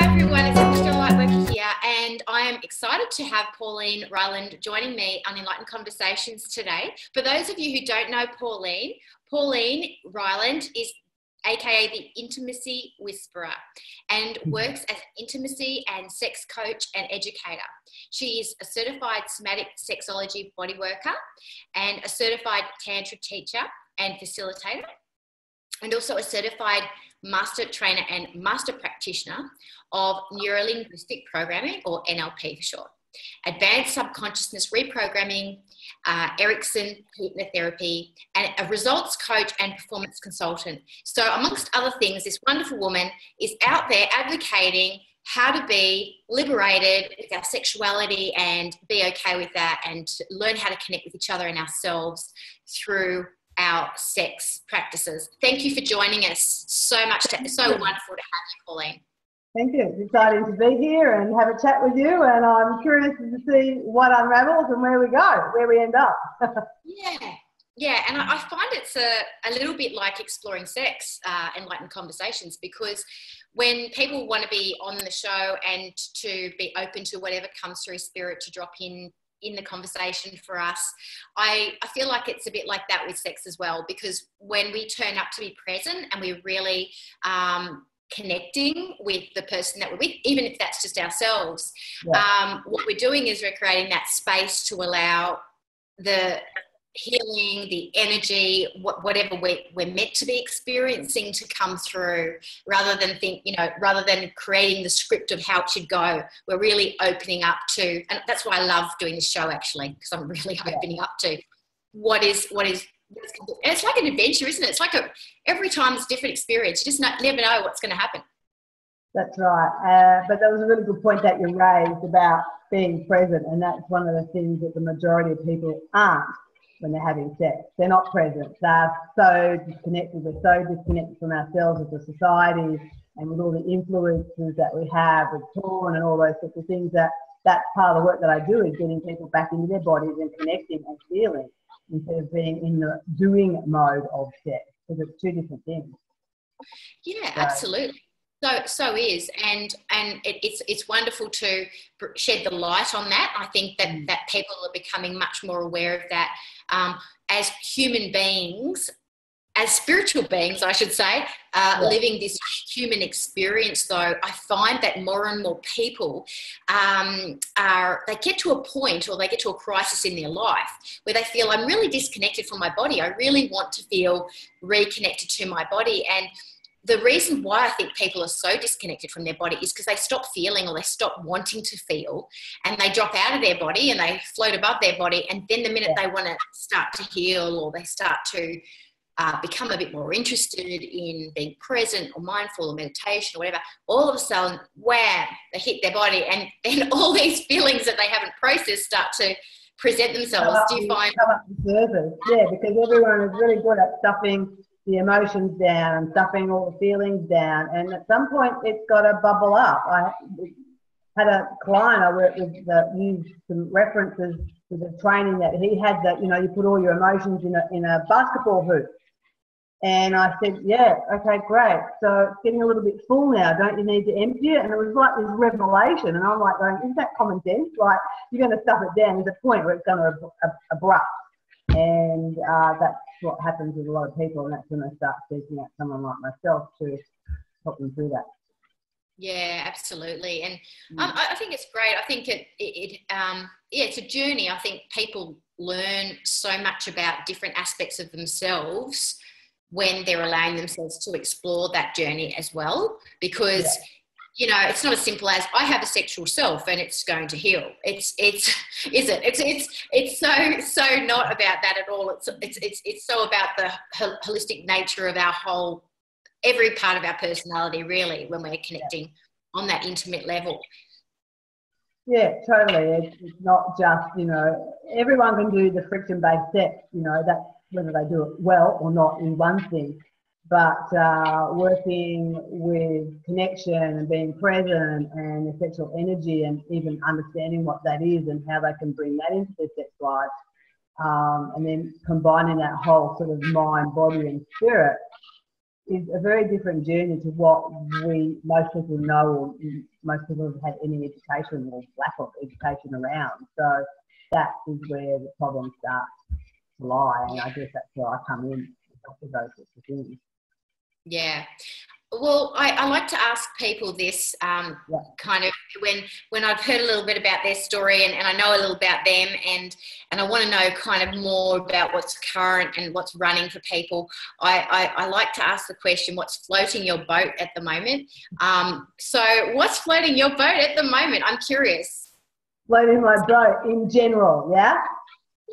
everyone, it's Lightworker here, and I am excited to have Pauline Ryeland joining me on Enlightened Conversations today. For those of you who don't know Pauline Ryeland is aka the Intimacy Whisperer and works as an intimacy and sex coach and educator. She is a certified somatic sexology bodyworker and a certified Tantra teacher and facilitator, and also a certified master trainer and master practitioner of Neuro-Linguistic programming, or NLP for short, advanced subconsciousness reprogramming, Errikson hypnotherapy, and a results coach and performance consultant. So amongst other things, this wonderful woman is out there advocating how to be liberated with our sexuality and be okay with that, and to learn how to connect with each other and ourselves through our sex practices. Thank you for joining us so much. So wonderful to have you, Pauline. Thank you. It's exciting to be here and have a chat with you, and I'm curious to see what unravels and where we go, where we end up. Yeah, and I find it's a little bit like exploring sex, Enlightened Conversations, because when people want to be on the show and to be open to whatever comes through spirit to drop in the conversation for us, I feel like it's a bit like that with sex as well, because when we turn up to be present and we're really connecting with the person that we're with, even if that's just ourselves, what we're doing is we're creating that space to allow the healing, the energy, whatever we're meant to be experiencing to come through, rather than creating the script of how it should go. We're really opening up to, and that's why I love doing this show, actually, because I'm really opening up to what is, and it's like an adventure, isn't it? It's like every time it's a different experience. You just never know what's going to happen. That's right. But that was a really good point that you raised about being present, and that's one of the things that the majority of people aren't when they're having sex. They're not present. They're so disconnected. We're so disconnected from ourselves as a society, and with all the influences that we have with porn and all those sorts of things, that's part of the work that I do, is getting people back into their bodies and connecting and feeling, instead of being in the doing mode of sex, because it's two different things. Yeah, absolutely. So is, and it's wonderful to shed the light on that. I think that people are becoming much more aware of that as human beings, as spiritual beings, I should say, living this human experience. Though I find that more and more people they get to a point, or they get to a crisis in their life where they feel, I'm really disconnected from my body. I really want to feel reconnected to my body. And the reason why I think people are so disconnected from their body is because they stop feeling, or they stop wanting to feel, and they drop out of their body and they float above their body. And then the minute they want to start to heal, or they start to become a bit more interested in being present or mindful or meditation or whatever, all of a sudden, wham, they hit their body, and then all these feelings that they haven't processed start to present themselves. Do you find? Come up to surface. Yeah, because everyone is really good at stuffing the emotions down and stuffing all the feelings down, and at some point it's got to bubble up. I had a client I worked with that used some references to the training that he had, that you put all your emotions in a basketball hoop, and I said, yeah, okay, great, so it's getting a little bit full now, don't you need to empty it? And it was like this revelation, and I'm like going, isn't that common sense? Like, you're going to stuff it down. There's a point where it's going to erupt. And that's what happens with a lot of people, and that's when I start seeking out someone like myself to help them through that. Yeah, absolutely. And I think it's great. I think it's a journey. I think people learn so much about different aspects of themselves when they're allowing themselves to explore that journey as well, because it's not as simple as I have a sexual self and it's going to heal. It's so not about that at all. It's so about the holistic nature of our every part of our personality, really, when we're connecting on that intimate level. Yeah, totally. It's not just, everyone can do the friction-based sex, that's whether they do it well or not in one thing. But working with connection and being present and the sexual energy, and even understanding what that is and how they can bring that into their sex life, and then combining that whole sort of mind, body and spirit, is a very different journey to what most people know, or most people have had any education or lack of education around. So that is where the problem starts to lie, and I guess that's where I come in with those sorts of things. Yeah. Well, I like to ask people this kind of when I've heard a little bit about their story and I know a little about them and I want to know kind of more about what's current and what's running for people. I like to ask the question, what's floating your boat at the moment? So what's floating your boat at the moment? I'm curious. Floating my boat in general, yeah?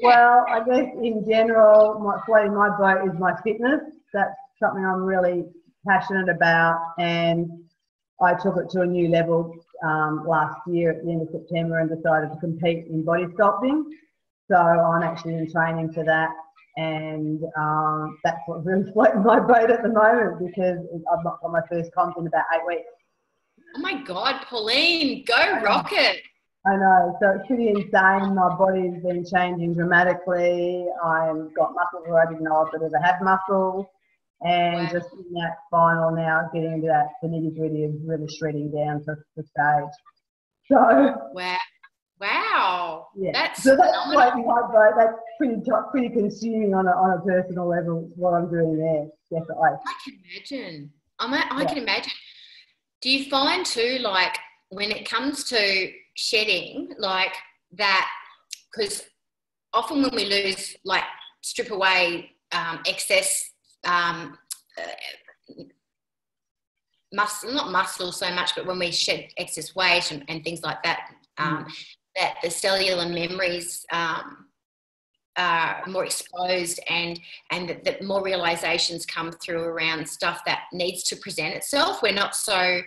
Well, I guess in general, floating my boat is my fitness. That's something I'm really passionate about, and I took it to a new level last year at the end of September and decided to compete in body sculpting. So I'm actually in training for that, and that's what's really floating my boat at the moment, because I've not got my first comp in about 8 weeks. Oh my God, Pauline, go rocket. I know, so it's pretty insane. My body's been changing dramatically. I've got muscles where I didn't know I could ever have muscles. And just in that final now, getting into that nitty-gritty of really shredding down for stage. So wow, yeah. That's so that's phenomenal. my boat. That's pretty consuming on a personal level. What I'm doing there, definitely. I can imagine. I can imagine. Do you find too, like when it comes to shedding, like that? Because often when we lose, like strip away excess. Not muscle so much, but when we shed excess weight and things like that, that the cellular memories are more exposed and that more realizations come through around stuff that needs to present itself. We're not so,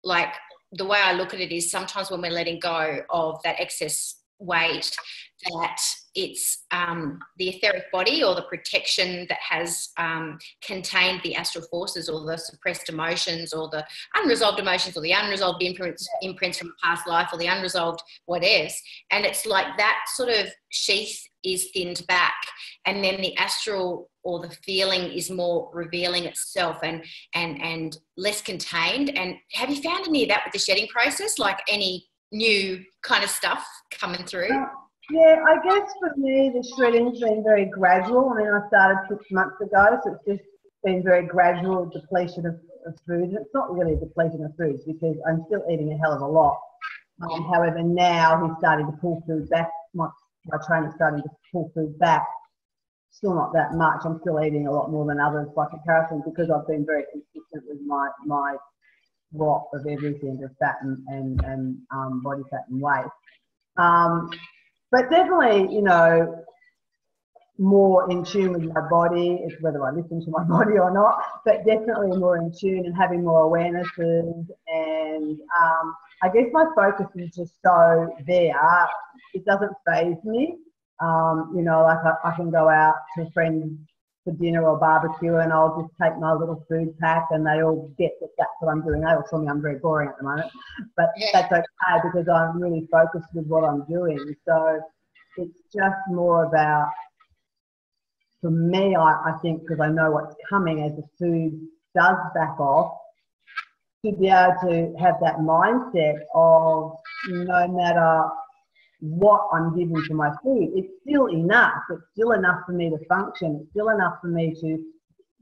like, the way I look at it is sometimes when we're letting go of that excess weight, that it's the etheric body or the protection that has contained the astral forces or the suppressed emotions or the unresolved emotions or the unresolved imprints from a past life or the unresolved what is. And it's like that sort of sheath is thinned back, and then the astral or the feeling is more revealing itself and less contained. And have you found any of that with the shedding process, like any new kind of stuff coming through? Yeah, I guess for me the shredding's been very gradual. I mean, I started 6 months ago, so it's just been very gradual depletion of food. It's not really a depletion of food because I'm still eating a hell of a lot. However, now he's starting to pull food back. My trainer's starting to pull food back. Still not that much. I'm still eating a lot more than others by comparison because I've been very consistent with my lot of everything, of fat and body fat and weight. But definitely, you know, more in tune with my body. It's whether I listen to my body or not, but definitely more in tune and having more awarenesses. And I guess my focus is just so there. It doesn't faze me. You know, like I can go out to friends for dinner or barbecue and I'll just take my little food pack and they all get that that's what I'm doing. They all tell me I'm very boring at the moment, but that's okay because I'm really focused with what I'm doing. So it's just more about, for me, I think, because I know what's coming as the food does back off, to be able to have that mindset of no matter what I'm giving to my food, it's still enough. It's still enough for me to function. It's still enough for me to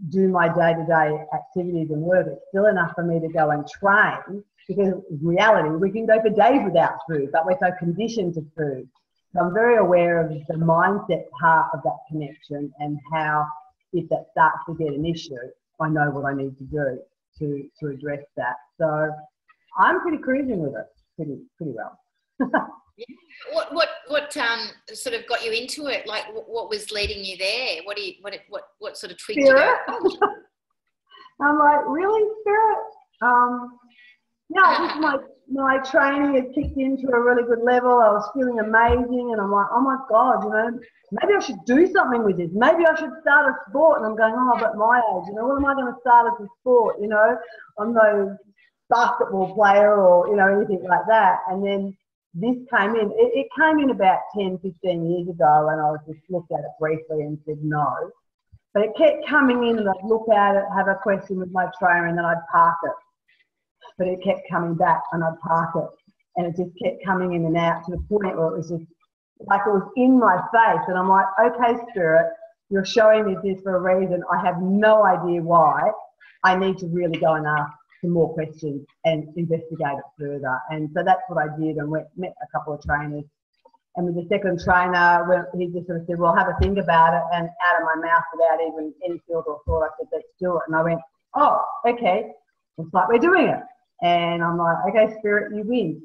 do my day-to-day activities and work. It's still enough for me to go and train, because in reality, we can go for days without food, but we're so conditioned to food. So I'm very aware of the mindset part of that connection and how, if that starts to get an issue, I know what I need to do to address that. So I'm pretty cruising with it, pretty well. What sort of got you into it? Like, what was leading you there? What sort of tweaked you? I'm like, really, Spirit? Yeah, my training had kicked into a really good level. I was feeling amazing, and I'm like, oh my God, you know, maybe I should do something with this. Maybe I should start a sport. And I'm going, oh, but my age, you know, what am I going to start as a sport? You know, I'm no basketball player or, you know, anything like that. And then this came in. It came in about 10, 15 years ago, and I was just looked at it briefly and said no. But it kept coming in, and I'd look at it, have a question with my trainer, and then I'd park it. But it kept coming back, and I'd park it. And it just kept coming in and out to the point where it was just like it was in my face. And I'm like, okay, Spirit, you're showing me this for a reason. I have no idea why. I need to really go and ask some more questions and investigate it further. And so that's what I did, and met a couple of trainers. And with the second trainer, he just sort of said, well, have a think about it. And out of my mouth, without even any filter or thought, I said, let's do it. And I went, oh, okay, looks like we're doing it. And I'm like, okay, Spirit, you win.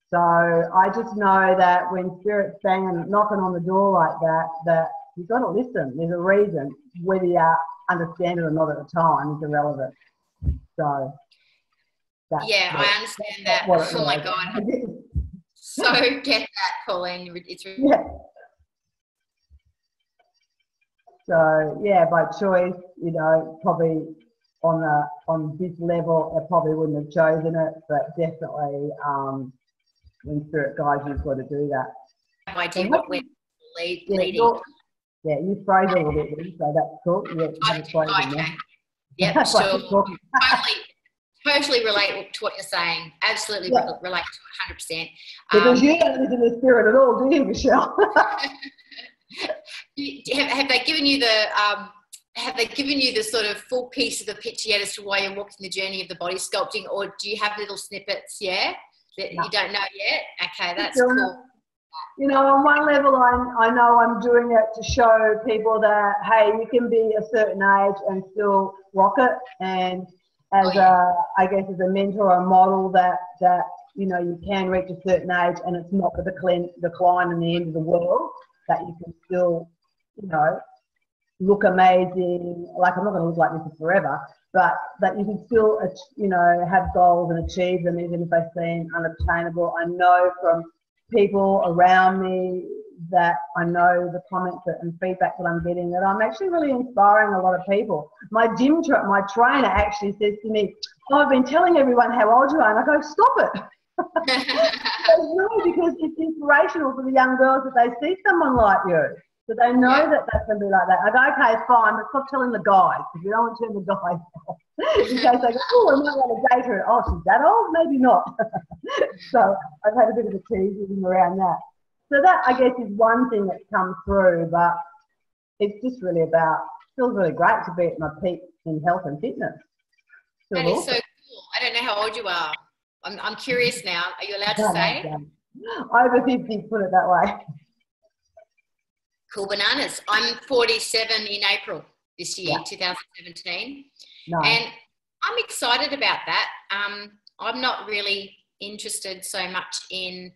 So I just know that when Spirit's banging, knocking on the door like that, that you've got to listen. There's a reason. Whether you understand it or not at the time is irrelevant. So yeah, I understand that. Oh my God. So get that, Pauline. It's really So yeah, by choice, you know, probably on this level, I probably wouldn't have chosen it, but definitely when Spirit guides you, you've got to do that. I do what we're leading. Yeah, you phrase a little bit, so that's cool. Yeah, yeah, sure. Totally relate to what you're saying. Absolutely relate to it 100%. Because you don't listen to Spirit at all, do you, Michelle? Have they given you the sort of full piece of the picture yet as to why you're walking the journey of the body sculpting, or do you have little snippets? Yeah, that you don't know yet. Okay, that's cool. You know, on one level, I know I'm doing it to show people that, hey, you can be a certain age and still rock it. And as I guess as a mentor or model that you know, you can reach a certain age and it's not the decline and the end of the world, that you can still, you know, look amazing. Like, I'm not going to look like this forever, but that you can still, you know, have goals and achieve them even if they seem unobtainable. I know from people around me that I know the comments and feedback that I'm getting that I'm actually really inspiring a lot of people. My my trainer actually says to me, oh, I've been telling everyone how old you are. And I go, stop it. No, because it's inspirational for the young girls that they see someone like you. So they know that that's going to be like that. I go, okay, fine, but stop telling the guys, because you don't want to turn the guys off. In case they go, oh, I might want to date her. Oh, she's that old? Maybe not. So I've had a bit of a tease with them around that. So that, I guess, is one thing that's come through, but it's just really about, feels really great to be at my peak in health and fitness. That is so cool. I don't know how old you are. I'm curious now. Are you allowed to say? Over 50, put it that way. Cool bananas. I'm 47 in April this year, 2017. Nice. And I'm excited about that. I'm not really interested so much in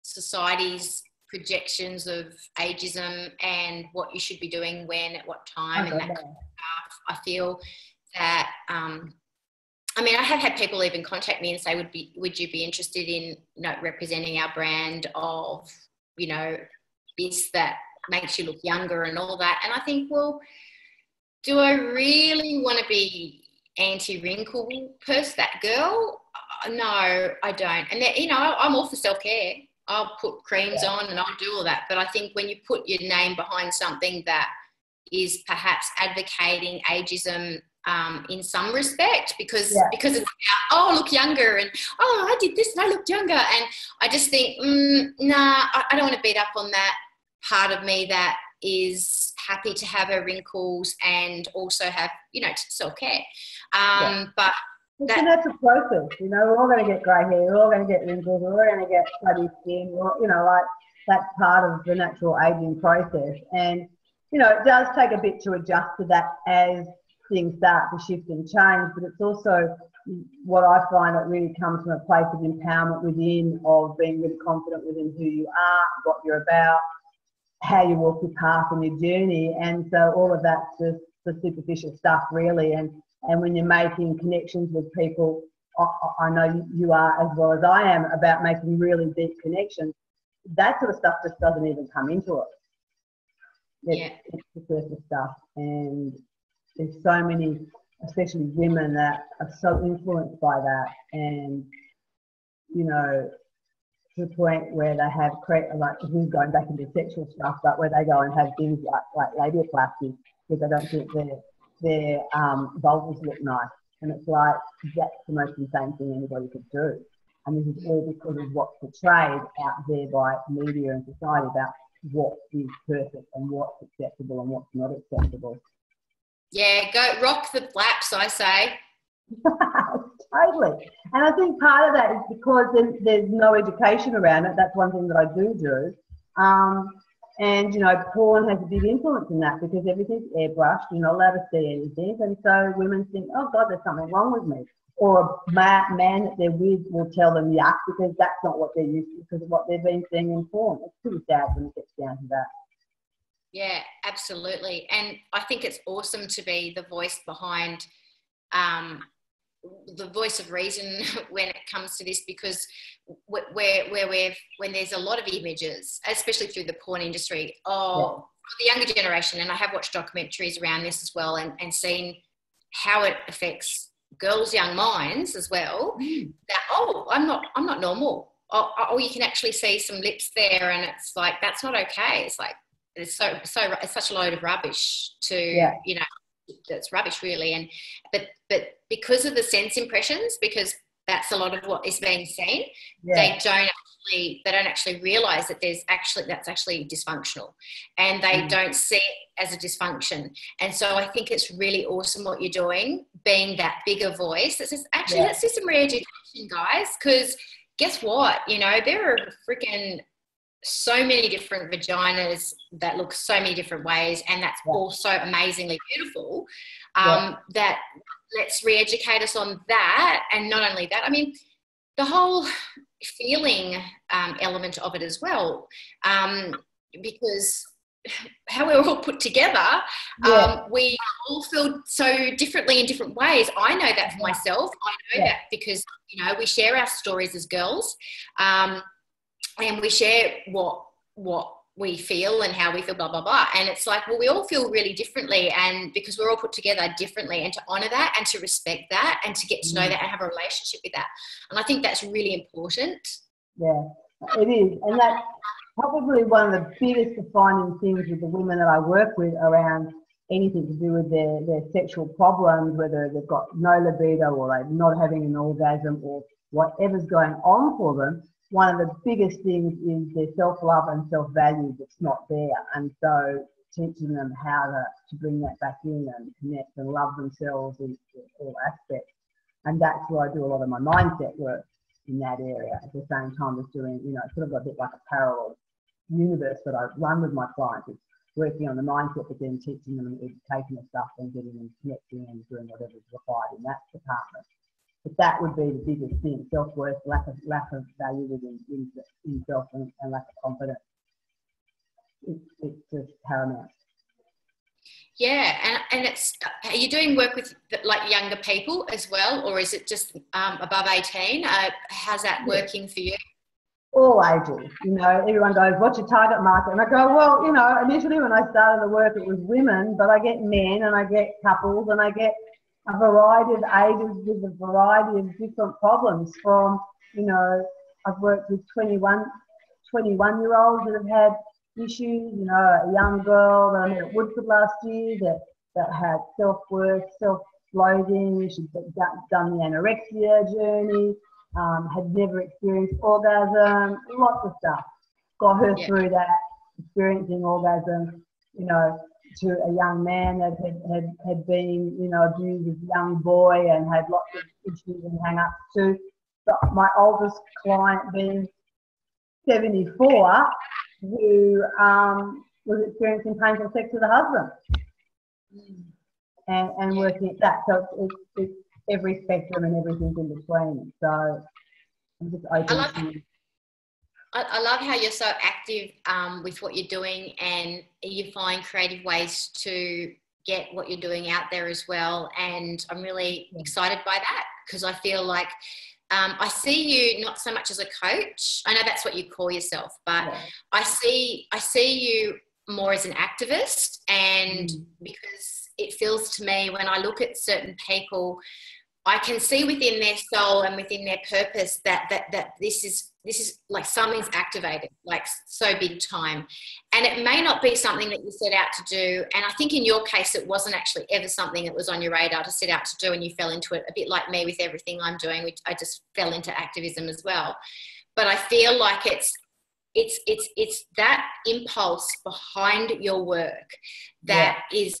society's projections of ageism and what you should be doing when, at what time, and that kind of stuff. I feel that, I mean, I have had people even contact me and say, would you be interested in, you know, representing our brand of, you know, this that makes you look younger and all that. And I think, well, do I really want to be anti-wrinkle person, that girl? No, I don't. And, you know, I'm all for self-care. I'll put creams on and I'll do all that. But I think when you put your name behind something that is perhaps advocating ageism in some respect, because it's about, oh, look younger, and oh, I did this and I looked younger. And I just think, nah, I don't want to beat up on that part of me that is happy to have her wrinkles and also have, you know, self-care. But that's a process, you know. We're all going to get grey hair, we're all going to get wrinkles, we're all going to get bloody skin, you know, like that's part of the natural aging process. And, you know, it does take a bit to adjust to that as things start to shift and change, but it's also what I find, it really comes from a place of empowerment within, of being really confident within who you are, what you're about, how you walk your path and your journey. And so all of that's just the superficial stuff, really. And when you're making connections with people, I know you are as well as I am, about making really deep connections. That sort of stuff just doesn't even come into it. It's the surface stuff. And there's so many, especially women, that are so influenced by that. And, you know, to the point where they have, like, who's going back into sexual stuff, but where they go and have things like labiaplasty because they don't think their vulvas look nice. And it's like, that's the most insane thing anybody could do. And this is all because of what's portrayed out there by media and society about what is perfect and what's acceptable and what's not acceptable. Yeah, go rock the flaps, I say. Totally. And I think part of that is because there's no education around it. That's one thing that I do. And, you know, porn has a big influence in that because everything's airbrushed. You're not allowed to see anything. And so women think, oh, God, there's something wrong with me. Or a man that they're with will tell them yuck because that's not what they're used to because of what they've been seeing in porn. It's pretty sad when it gets down to that. Yeah, absolutely. And I think it's awesome to be the voice behind the voice of reason when it comes to this, because when there's a lot of images, especially through the porn industry, for the younger generation, and I have watched documentaries around this as well and seen how it affects girls' young minds as well, that, I'm not normal. Oh, you can actually see some lips there, and it's like, that's not okay. It's like, it's such a load of rubbish to, you know, that's rubbish really. And but because of the sense impressions, because that's a lot of what is being seen, they don't actually realize that that's actually dysfunctional, and they don't see it as a dysfunction. And so I think it's really awesome what you're doing, being that bigger voice that says, actually, let's do some re-education, guys, because guess what, you know, there are freaking so many different vaginas that look so many different ways, and that's also amazingly beautiful. That let's re-educate us on that. And not only that, I mean, the whole feeling element of it as well, because how we're all put together, we all feel so differently in different ways. I know that for myself. I know that because, you know, we share our stories as girls, and we share what we feel and how we feel, blah, blah, blah. And it's like, well, we all feel really differently, and because we're all put together differently, and to honour that and to respect that and to get to know that and have a relationship with that. And I think that's really important. Yeah, it is. And that's probably one of the biggest defining things with the women that I work with around anything to do with their sexual problems, whether they've got no libido or they're not having an orgasm or whatever's going on for them. One of the biggest things is their self-love and self-value that's not there. And so teaching them how to bring that back in and connect and love themselves in all aspects. And that's where I do a lot of my mindset work in that area at the same time as doing, you know, sort of a bit like a parallel universe that I run with my clients. It's working on the mindset, but then teaching them and educating the stuff and getting them connecting and doing whatever's required in that department. But that would be the biggest thing: self-worth, lack of value within self, and lack of confidence. It's just paramount. Yeah, and it's, are you doing work with like younger people as well, or is it just above 18? How's that working for you? All ages. You know, everyone goes, what's your target market? And I go, well, you know, initially when I started the work, it was women, but I get men and I get couples and I get a variety of ages with a variety of different problems from, you know, I've worked with 21-year-olds that have had issues, you know, a young girl that I met at Woodford last year that had self-worth, self-loathing. She'd done the anorexia journey, had never experienced orgasm, lots of stuff. Got her through that, experiencing orgasm, you know, to a young man that had been, you know, abused as a young boy and had lots of issues and hang-ups too. But my oldest client being 74, who was experiencing painful sex with a husband and working at that. So it's every spectrum and everything in between. So I'm just open to... I love how you're so active with what you're doing, and you find creative ways to get what you're doing out there as well. And I'm really excited by that, because I feel like I see you not so much as a coach. I know that's what you call yourself, but I see you more as an activist, and because it feels to me when I look at certain people, I can see within their soul and within their purpose that this is like something's activated, like so big time. And it may not be something that you set out to do. And I think in your case, it wasn't actually ever something that was on your radar to set out to do, and you fell into it a bit like me with everything I'm doing, which I just fell into activism as well. But I feel like it's that impulse behind your work that is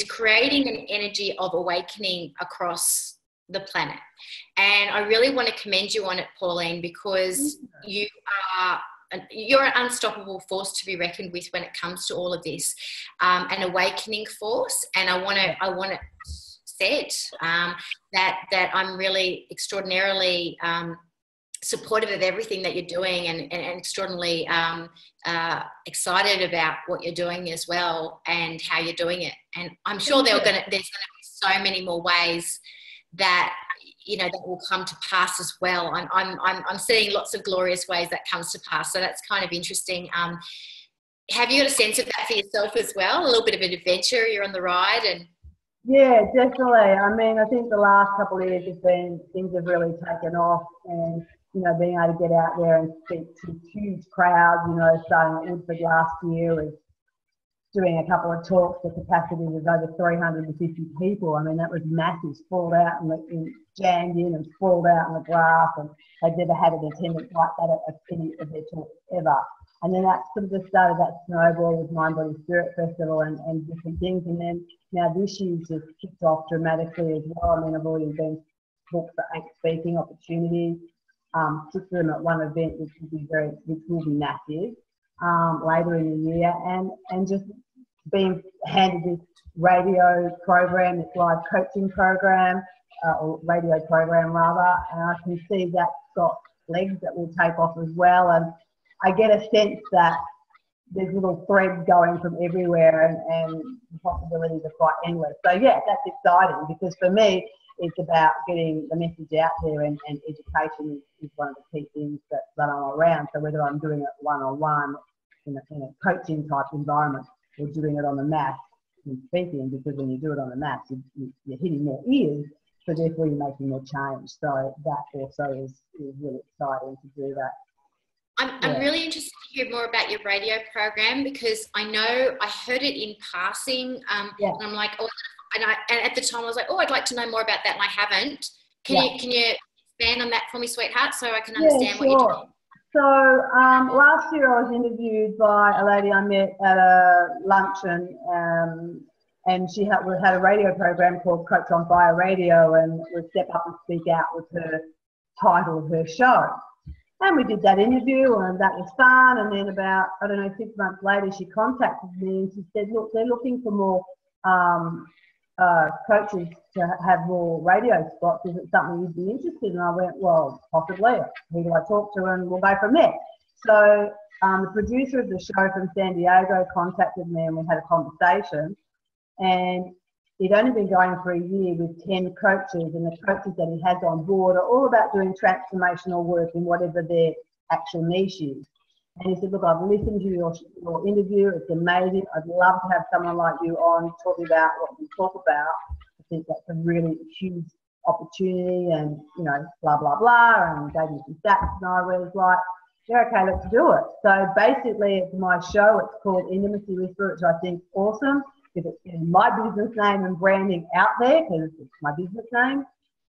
creating an energy of awakening across the planet. And I really want to commend you on it, Pauline, because you're an unstoppable force to be reckoned with when it comes to all of this, an awakening force. And I want to set that I'm really extraordinarily supportive of everything that you're doing, and extraordinarily excited about what you're doing as well and how you're doing it. And I'm sure there's going to be so many more ways that that will come to pass as well. I'm seeing lots of glorious ways that comes to pass, so that's kind of interesting. Have you got a sense of that for yourself as well? A little bit of an adventure, you're on the ride? And yeah, definitely. I mean, I think the last couple of years things have really taken off, and being able to get out there and speak to huge crowds, starting at Woodford last year with doing a couple of talks, the capacity was over 350 people. I mean, that was massive, sprawled out and jammed in and sprawled out on the grass, and they'd never had an attendance like that at any of their talks ever. And then that sort of just started that snowball with Mind Body Spirit Festival and different things. And then now this year's just kicked off dramatically as well. I mean, I've already been booked for 8 speaking opportunities. 6 of them at one event, which will be massive later in the year, and just being handed this radio program, this live coaching program, or radio program rather, and I can see that's got legs that will take off as well. And I get a sense that there's little threads going from everywhere, and the possibilities are quite endless. So yeah, that's exciting, because for me, it's about getting the message out there, and education is one of the key things that I'm around. So whether I'm doing it one-on-one in a coaching type environment, or doing it on the mat and speaking, because when you do it on the mat, you're hitting more ears, so therefore you're making more change. So that also is really exciting to do that. I'm really interested to hear more about your radio program, because I know I heard it in passing, and I'm like, and at the time I was like, I'd like to know more about that, and I haven't. Can you expand on that for me, sweetheart, so I can understand what you're doing? So last year I was interviewed by a lady I met at a luncheon, and she had a radio program called Coach on Fire Radio, and would Step Up and Speak Out with her title of her show. And we did that interview, and that was fun. And then about, 6 months later, she contacted me and she said, look, they're looking for more coaches to have more radio spots. Is it something you'd be interested in? And I went, well, possibly. Who do I talk to? And we'll go from there. So the producer of the show from San Diego contacted me, and we had a conversation. And he'd only been going for a year with 10 coaches, and the coaches that he has on board are all about doing transformational work in whatever their actual niche is. And he said, look, I've listened to your interview. It's amazing. I'd love to have someone like you on talking about what we talk about. I think that's a really huge opportunity, and, blah, blah, blah. And gave me some stats, and I was like, yeah, okay, let's do it. So basically, it's my show. It's called Intimacy Whisperer, which I think is awesome, because it's getting my business name and branding out there, because it's my business name.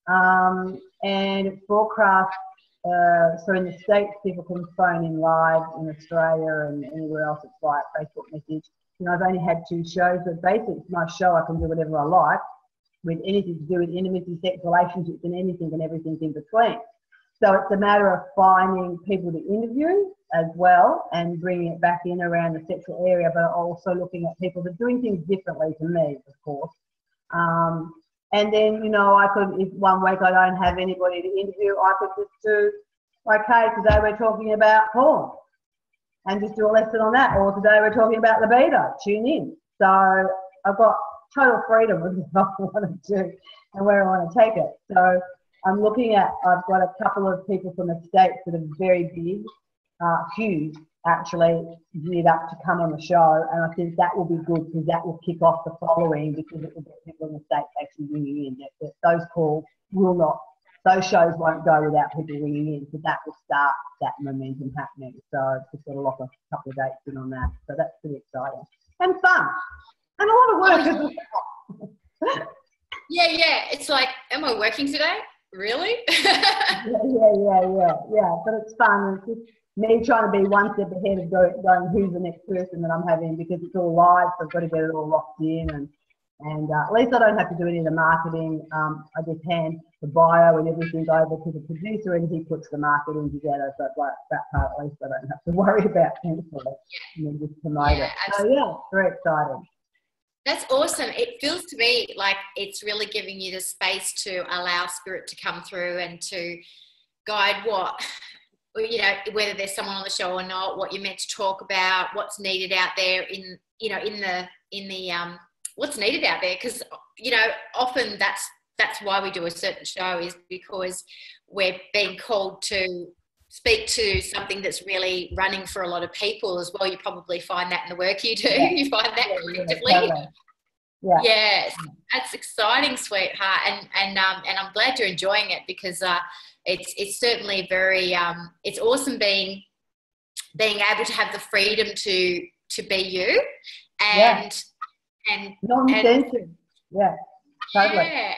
And it's broadcast. So in the States, people can phone in live. In Australia and anywhere else, it's via Facebook message. I've only had 2 shows, but basically it's my show. I can do whatever I like with anything to do with intimacy, sex, relationships, and anything and everything in between. So it's a matter of finding people to interview as well, and bringing it back in around the sexual area, but also looking at people that are doing things differently to me, of course. And then, I could, if one week I don't have anybody to interview, I could just do, okay, today we're talking about porn, and just do a lesson on that. Or today we're talking about libido, tune in. So I've got total freedom with what I want to do and where I want to take it. So I'm looking at, I've got a couple of people from the States that are very big, huge, actually geared up to come on the show, and I think that will be good, because that will kick off the following, because it will get people in the States actually ringing in. Those calls will not those shows won't go without people ringing in. So that will start that momentum happening. So I've just got to lock a couple of dates in on that. So that's pretty exciting and fun and a lot of work as well. Yeah. It's like, am I working today? Really? yeah. But it's fun. It's just me trying to be one step ahead of going who's the next person that I'm having, because it's all live, so I've got to get it all locked in, and at least I don't have to do any of the marketing. I just hand the bio and everything over to the producer, and he puts the marketing together. So it's like that part, at least I don't have to worry about cancelling and then just promote it. So yeah, very exciting. That's awesome. It feels to me like it's really giving you the space to allow spirit to come through and to guide what, you know, whether there's someone on the show or not, what you're meant to talk about, what's needed out there in the what's needed out there. Because, you know, often that's why we do a certain show, is because we're being called to speak to something that's really running for a lot of people as well. You probably find that in the work you do. Yeah. You find that collectively. Totally. Yeah. Yes, that's exciting, sweetheart, and I'm glad you're enjoying it, because it's certainly very it's awesome being able to have the freedom to be you and non-censored. Yeah, totally. Yeah.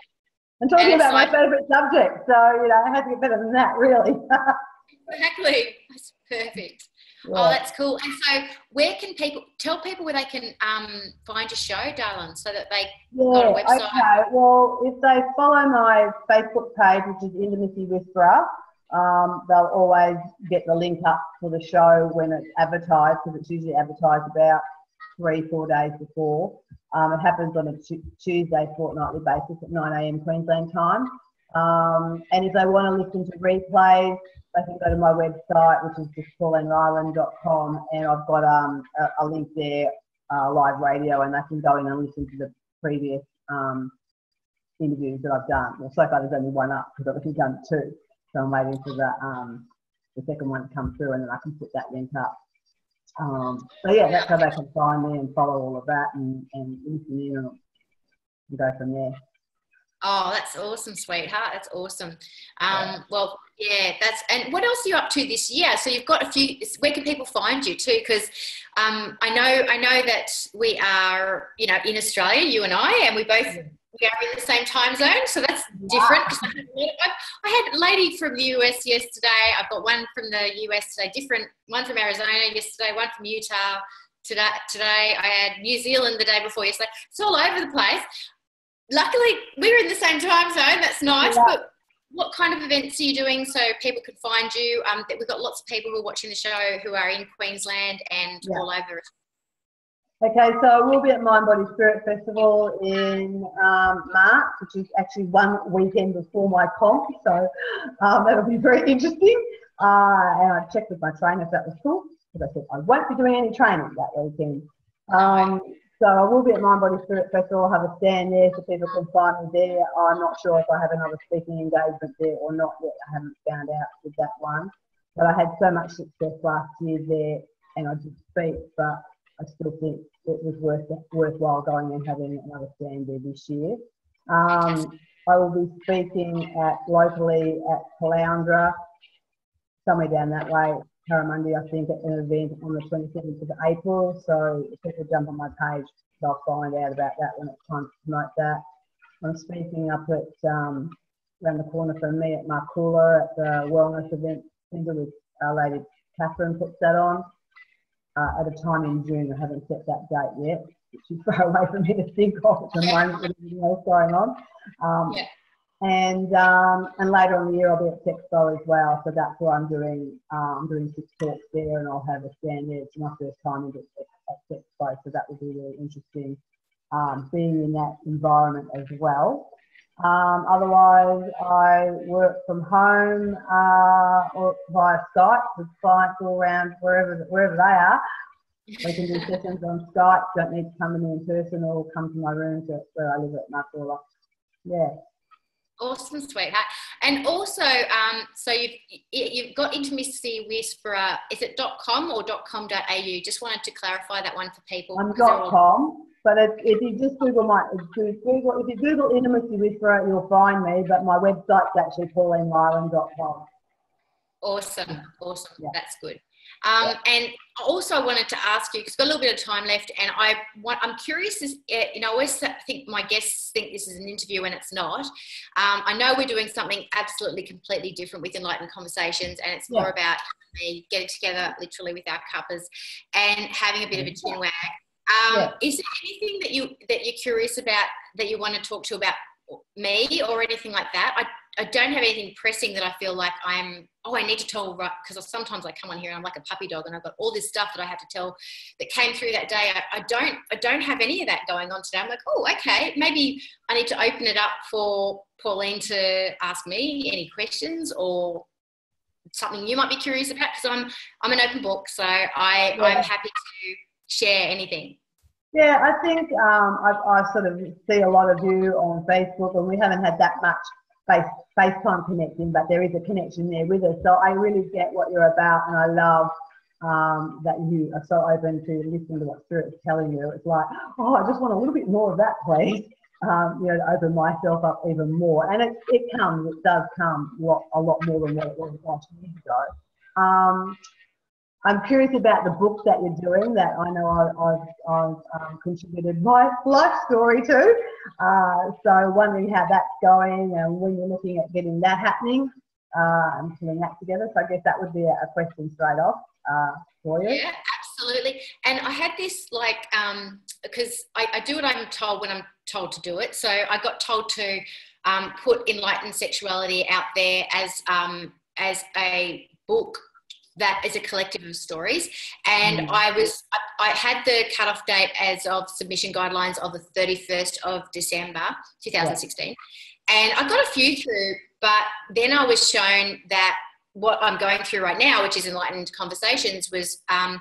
And talking about my favourite subject, so you know, I had to get better than that, really. Exactly. That's perfect. Yeah. Oh, that's cool. And so where can tell people where they can find your show, darling, so that they got a website? Okay. Well, if they follow my Facebook page, which is Intimacy Whisperer, they'll always get the link up for the show when it's advertised, because it's usually advertised about 3-4 days before. It happens on a Tuesday fortnightly basis at 9 a.m. Queensland time. And if they want to listen to replays, they can go to my website, which is just paulineryeland.com, and I've got a link there, live radio, and they can go in and listen to the previous interviews that I've done. Well, so far there's only one up, because I've only done 2. So I'm waiting for the second one to come through, and then I can put that link up. So yeah, that's how they can find me and follow all of that and listen in and go from there. Oh, that's awesome, sweetheart. That's awesome. Well, yeah, and what else are you up to this year? So you've got a few, where can people find you too? Because I know that we are, you know, in Australia, you and I, and we are in the same time zone, so that's different. I had a lady from the US yesterday. I've got one from the US today, one from Arizona yesterday, one from Utah today. I had New Zealand the day before yesterday. It's all over the place. Luckily, we're in the same time zone. That's nice. Yeah. But what kind of events are you doing so people can find you? We've got lots of people who are watching the show who are in Queensland and all over. Okay, so we'll be at Mind Body Spirit Festival in March, which is actually one weekend before my comp. So that'll be very interesting. And I checked with my trainer if that was cool, because I said I won't be doing any training that weekend. So I will be at Mind Body Spirit Festival. I'll have a stand there so people can find me there. I'm not sure if I have another speaking engagement there or not yet. I haven't found out with that one. But I had so much success last year there, and I did speak, but I still think it was worthwhile going and having another stand there this year. I will be speaking locally at Caloundra, somewhere down that way, Paramundi, I think, at an event on the 27th of April. So if people jump on my page, they'll find out about that when it's time to promote that. I'm speaking up at around the corner from me at Markula at the wellness event centre with our lady Catherine puts that on at a time in June. I haven't set that date yet, which is far away from me to think of at the moment with everything else going on. And later on in the year I'll be at Sexological as well, so that's where I'm doing 6 talks there, and I'll have a stand there. It's my first time at Sexological, so that will be really interesting, being in that environment as well. Otherwise, I work from home or via Skype with clients all around wherever they are. We can do sessions on Skype. Don't need to come to me in person or come to my room where I live at Markula. Yeah. Awesome, sweetheart. And also, so you've got Intimacy Whisperer. Is it .com or .com.au? Just wanted to clarify that one for people. I'm .com. But if you just Google if you Google Intimacy Whisperer, you'll find me. But my website's actually paulineryeland.com. Awesome. Yeah. That's good. And also I wanted to ask you, because we've got a little bit of time left, and I'm curious, I always think my guests think this is an interview and it's not. I know we're doing something absolutely completely different with Enlightened Conversations, and it's more about me getting together literally with our cuppas and having a bit of a chin wag. Is there anything that you're curious about, that you want to talk to about me or anything like that? I don't have anything pressing that I feel like I need to tell, right? Because sometimes I come on here and I'm like a puppy dog and I've got all this stuff that I have to tell that came through that day. I don't have any of that going on today. I'm like, oh, okay, maybe I need to open it up for Pauline to ask me any questions or something you might be curious about, because I'm an open book, so I'm happy to share anything. Yeah, I think I sort of see a lot of you on Facebook, and we haven't had that much FaceTime connection, but there is a connection there with us. So I really get what you're about, and I love that you are so open to listening to what Spirit's telling you. It's like, oh, I just want a little bit more of that, please. To open myself up even more. And it does come a lot more than what it was 5 years ago. I'm curious about the book that you're doing, that I know I've contributed my life story to. So wondering how that's going and when you're looking at getting that happening and putting that together. So I guess that would be a question straight off for you. Yeah, absolutely. And I had this because I do what I'm told when I'm told to do it. So I got told to put Enlightened Sexuality out there as a book that is a collective of stories, and I had the cutoff date as of submission guidelines of the 31st of December 2016, and I got a few through, but then I was shown that what I'm going through right now, which is Enlightened Conversations, was going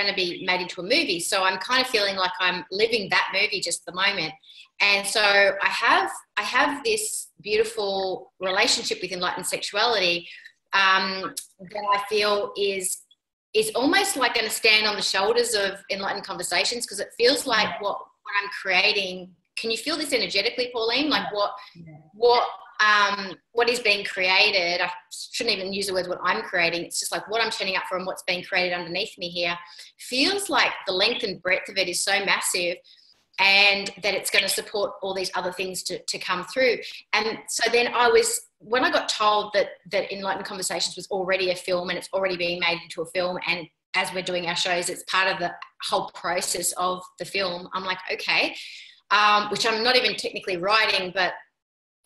to be made into a movie. So I'm kind of feeling like I'm living that movie just at the moment. And so I have this beautiful relationship with Enlightened Sexuality that I feel is almost like going to stand on the shoulders of Enlightened Conversations, because it feels like what I'm creating. Can you feel this energetically, Pauline? Like what is being created? I shouldn't even use the words what I'm creating. It's just like what I'm turning up for and what's being created underneath me here feels like the length and breadth of it is so massive, and that it's going to support all these other things to come through. And so then when I got told that Enlightened Conversations was already a film and it's already being made into a film, and as we're doing our shows, it's part of the whole process of the film, I'm like, okay, which I'm not even technically writing, but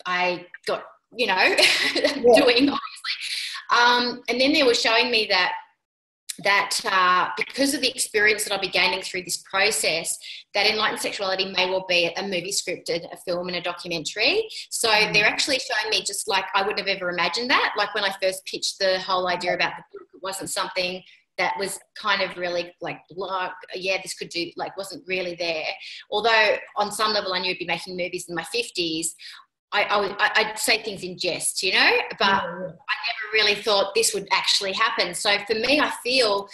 I got, doing, obviously. And then they were showing me that because of the experience that I'll be gaining through this process, that Enlightened Sexuality may well be a movie scripted, a film and a documentary. So they're actually showing me, just like I wouldn't have ever imagined that. Like when I first pitched the whole idea about the book, it wasn't something that was kind of really this could do, wasn't really there. Although on some level I knew I'd be making movies in my 50s, I'd say things in jest, but I never really thought this would actually happen. So for me, I feel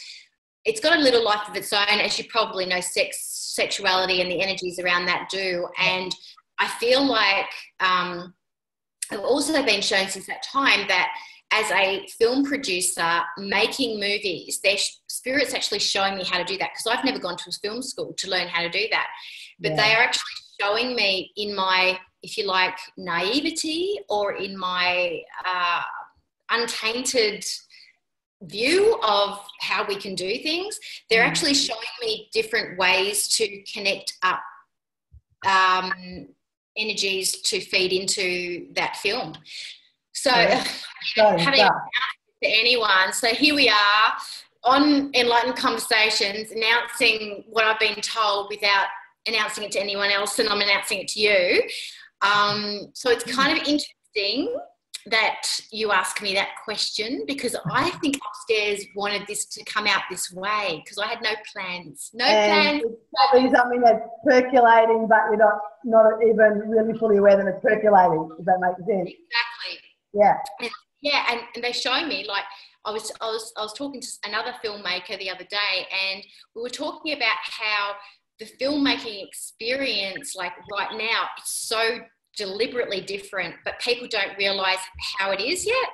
it's got a little life of its own, as you probably know, sexuality and the energies around that do. And I feel like I've also been shown since that time that as a film producer making movies, their Spirit's actually showing me how to do that, because I've never gone to a film school to learn how to do that. But they are actually showing me in my, if you like, naivety, or in my untainted view of how we can do things. They're actually showing me different ways to connect up energies to feed into that film. So having to anyone. So here we are on Enlightened Conversations, announcing what I've been told without announcing it to anyone else, and I'm announcing it to you. So it's kind of interesting that you ask me that question, because I think upstairs wanted this to come out this way, because I had no plans. It's probably something that's percolating, but you're not even really fully aware that it's percolating. Does that make sense? Exactly. Yeah. And they show me, like, I was talking to another filmmaker the other day, and we were talking about how the filmmaking experience, like right now, it's so deliberately different, but people don't realize how it is yet.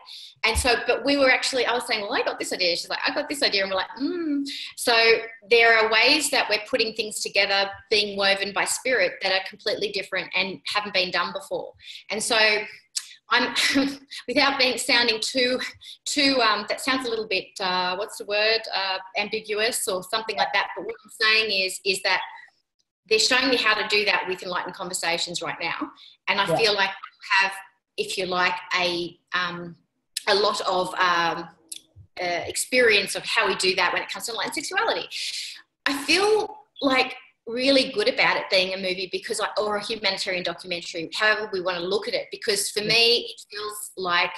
And so, but we were actually, I was saying, well, I got this idea. She's like, I got this idea. And we're like, So there are ways that we're putting things together, being woven by spirit, that are completely different and haven't been done before. And so I'm, without sounding too, that sounds a little bit, what's the word, ambiguous or something like that. But what I'm saying is that they're showing me how to do that with Enlightened Conversations right now. And I feel like I have, if you like, a lot of experience of how we do that when it comes to enlightened sexuality. I feel like really good about it being a movie or a humanitarian documentary, however we want to look at it, because for me, it feels like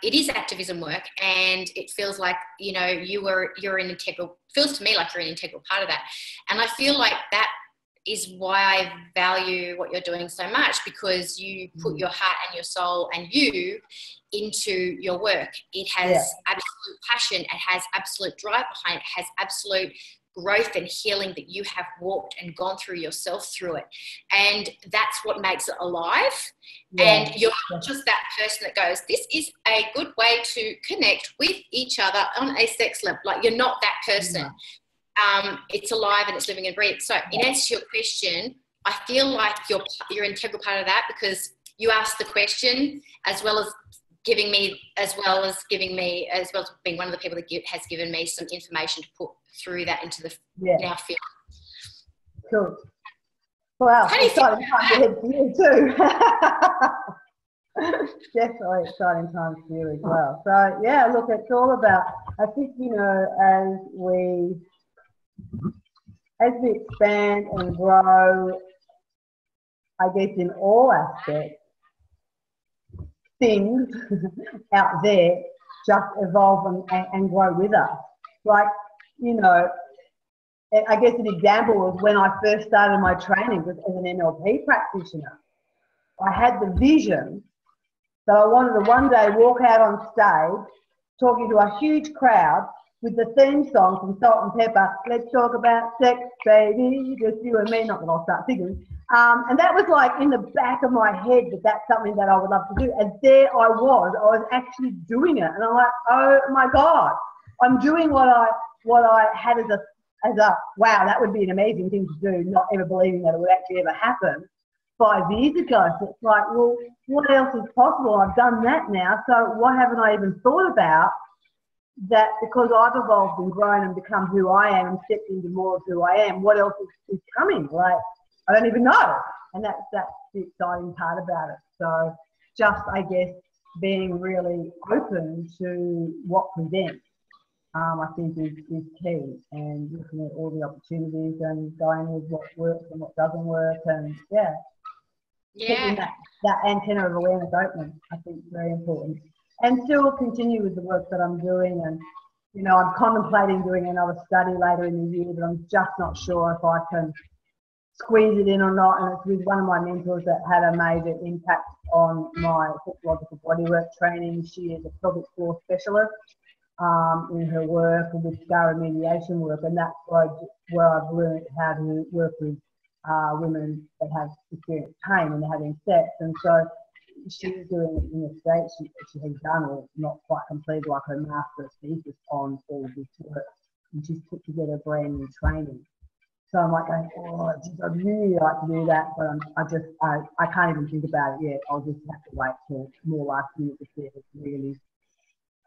it is activism work, and it feels like, you know, feels to me like you're an integral part of that. And I feel like that is why I value what you're doing so much, because you put your heart and your soul and you into your work. It has absolute passion. It has absolute drive behind it. It has absolute growth and healing that you have walked and gone through yourself through it. And that's what makes it alive. And you're not just that person that goes, this is a good way to connect with each other on a sex level. Like, you're not that person. It's alive and it's living and breathing. So in answer to your question, I feel like you're an integral part of that, because you asked the question as well as being one of the people that has given me some information to put through that into the now field. Cool. Wow, exciting times ahead for you too. Definitely exciting times for you as well. So yeah, look, it's all about, I think, you know, as we expand and grow, I guess in all aspects, things out there just evolve and grow with us. Like, you know, I guess an example was when I first started my training as an NLP practitioner. I had the vision that I wanted to one day walk out on stage talking to a huge crowd with the theme song from Salt and Pepper, let's talk about sex, baby, just you and me, not that I'll start singing. And that was like in the back of my head that that's something that I would love to do. And there I was actually doing it. And I'm like, oh my God, I'm doing what I had as a wow, that would be an amazing thing to do, not ever believing that it would actually ever happen 5 years ago. So it's like, well, what else is possible? I've done that now. So what haven't I even thought about? That because I've evolved and grown and become who I am and stepped into more of who I am, what else is coming? Like, I don't even know. And that's the exciting part about it. So just, I guess, being really open to what presents, I think is key, and looking at all the opportunities and going with what works and what doesn't work, and keeping that antenna of awareness open, I think is very important. And still continue with the work that I'm doing. And, you know, I'm contemplating doing another study later in the year, but I'm just not sure if I can squeeze it in or not. And it's with one of my mentors that had a major impact on my sexological bodywork training. She is a pelvic floor specialist in her work with scar remediation work. And that's where I've learned how to work with women that have experienced pain when they're having sex. And so she's doing it in the States. She has done, or not quite completed, like her master's thesis on all this work, and she's put together brand new training. So I'm like going, oh, I'd really like to do that, but I can't even think about it yet. I'll just have to wait till more last year to see if it's really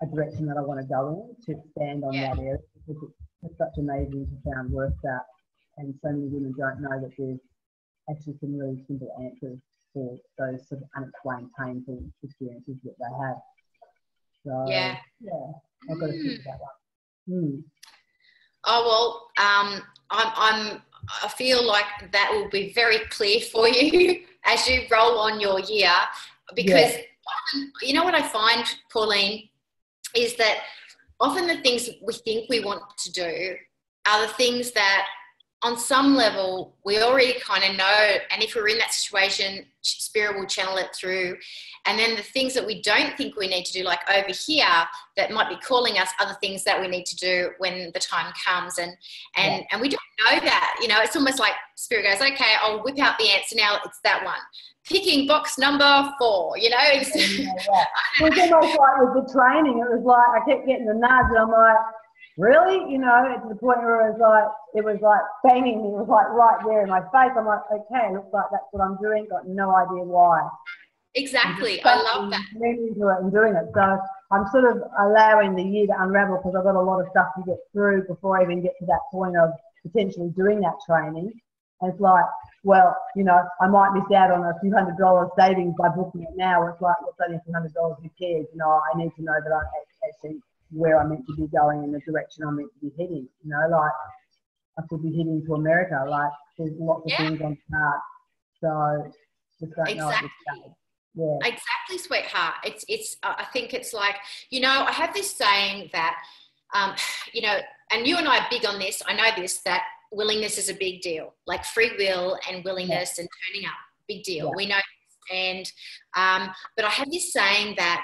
a direction that I want to go in, to expand on that area, because it's such amazing, profound work that, and so many women don't know that there's actually some really simple answers for those sort of unexplained painful experiences that they have. So I've got to think about that. Oh well, I feel like that will be very clear for you as you roll on your year, because often, you know what I find, Pauline, is that often the things we think we want to do are the things that on some level, we already kind of know, and if we're in that situation, Spirit will channel it through. And then the things that we don't think we need to do, like over here, that might be calling us, other things that we need to do when the time comes. And we don't know that, you know, it's almost like Spirit goes, okay, I'll whip out the answer now, it's that one. Picking box number 4, you know. It was almost like with the training, it was like I kept getting the nudge and I'm like, really? You know, to the point where it was like banging me. It was like right there in my face. I'm like, okay, looks like that's what I'm doing. Got no idea why. Exactly. I love that. Leaning into it and doing it. So I'm sort of allowing the year to unravel because I've got a lot of stuff to get through before I even get to that point of potentially doing that training. And it's like, well, you know, I might miss out on a few $100 savings by booking it now. It's like, what's only a few $100? Who cares? You know, I need to know that I'm actually where I'm meant to be going in the direction I'm meant to be heading. You know, like I could be heading to America. Like there's lots of things on the card. So just don't know at this stage. Yeah. Exactly, sweetheart. It's. I think it's like, you know, I have this saying that, you know, and you and I are big on this. I know this, that willingness is a big deal. Like free will and willingness and turning up, big deal. We know this. And but I have this saying that,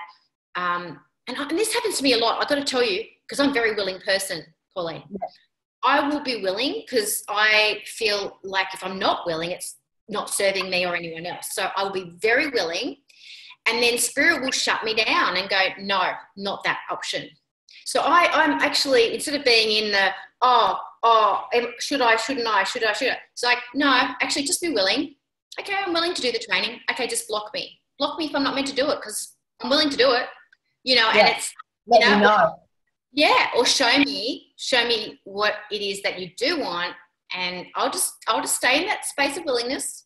and this happens to me a lot. I've got to tell you, because I'm a very willing person, Pauline. Yeah. I will be willing because I feel like if I'm not willing, it's not serving me or anyone else. So I'll be very willing, and then Spirit will shut me down and go, no, not that option. So I'm actually, instead of being in the, should I, shouldn't I, should I? It's like, no, actually just be willing. Okay, I'm willing to do the training. Okay, just block me. Block me if I'm not meant to do it because I'm willing to do it, you know, and it's, you know. Yeah, or show me what it is that you do want, and I'll just stay in that space of willingness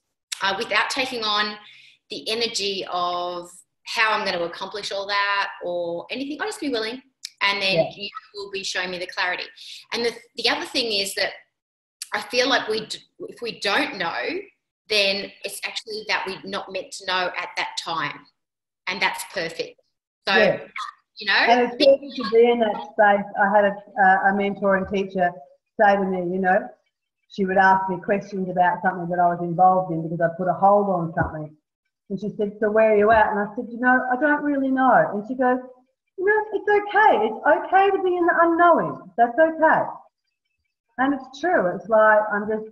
without taking on the energy of how I'm going to accomplish all that or anything. I'll just be willing, and then you will be showing me the clarity. And the other thing is that I feel like if we don't know, then it's actually that we're not meant to know at that time, and that's perfect. So. You know? And it's good to be in that space. I had a mentor and teacher say to me, you know, she would ask me questions about something that I was involved in because I put a hold on something. And she said, so where are you at? And I said, you know, I don't really know. And she goes, you know, it's okay. It's okay to be in the unknowing. That's okay. And it's true. It's like I'm just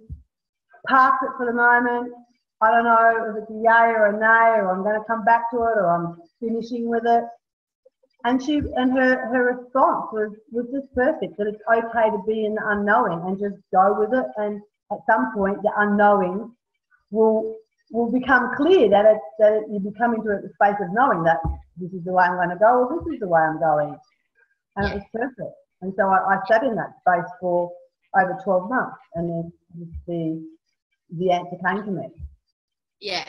parked it for the moment. I don't know if it's a yay or a nay, or I'm going to come back to it, or I'm finishing with it. And her response was just perfect, that it's okay to be in the unknowing and just go with it. And at some point, the unknowing will become clear, that you become into the space of knowing that this is the way I'm going to go, or this is the way I'm going. And it was perfect. And so I sat in that space for over 12 months, and then the answer came to me. Yeah,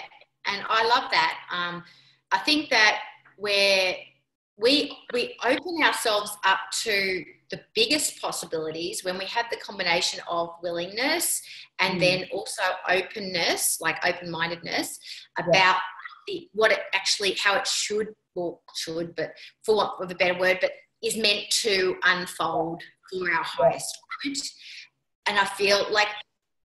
and I love that. I think that we open ourselves up to the biggest possibilities when we have the combination of willingness and then also openness, like open-mindedness about how it should, but for want of a better word, but is meant to unfold for our highest good. And I feel like,